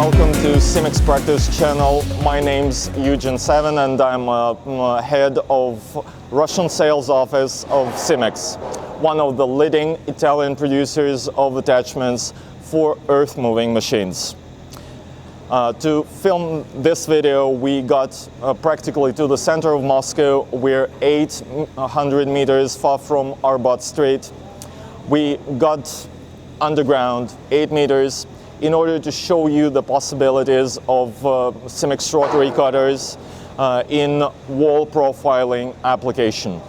welcome to Simex Practice channel. My name's Eugen Seven and I'm head of Russian sales office of Simex, one of the leading Italian producers of attachments for earth-moving machines. To film this video, we got practically to the center of Moscow. We're 800 meters far from Arbat Street. We got underground 8 meters in order to show you the possibilities of Simex rotary cutters in wall profiling application.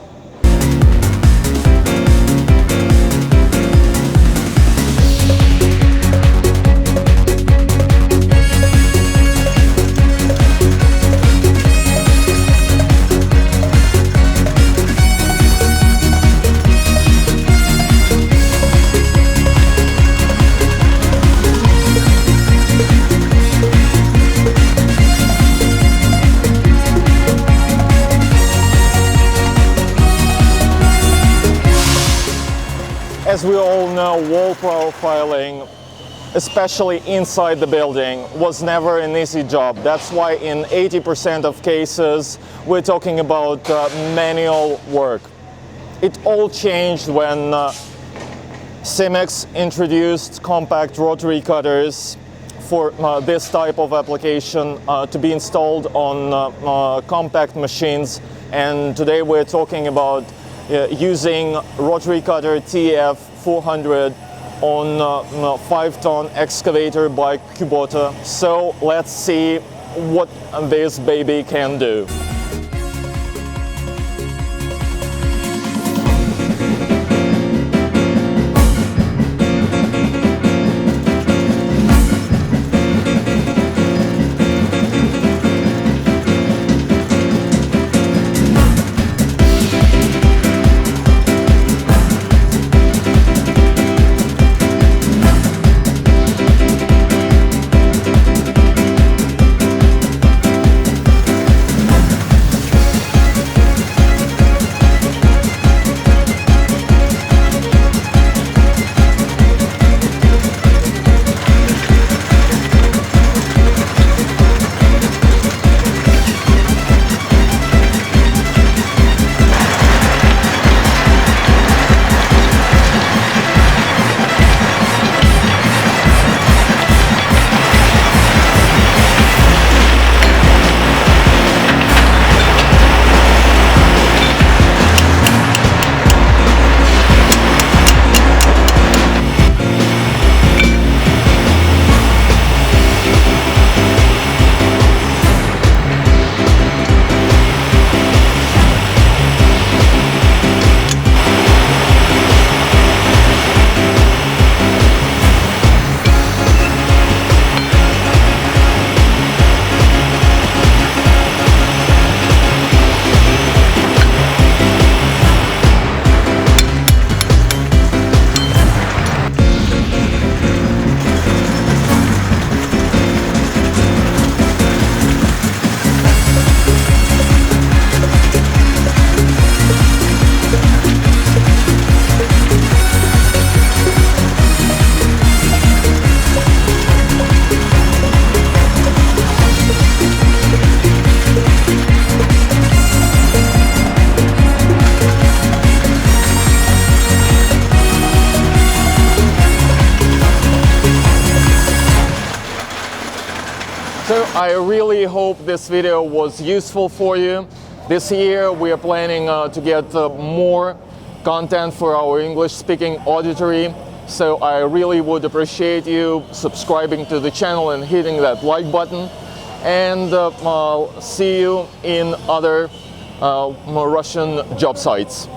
As we all know, wall profiling, especially inside the building, was never an easy job. That's why in 80% of cases we're talking about manual work. It all changed when Simex introduced compact rotary cutters for this type of application to be installed on compact machines, and today we're talking about using rotary cutter TF400 on 5-ton excavator by Kubota. So let's see what this baby can do. So I really hope this video was useful for you. This year we are planning to get more content for our English-speaking auditory. So I really would appreciate you subscribing to the channel and hitting that like button. And I'll see you in other Russian job sites.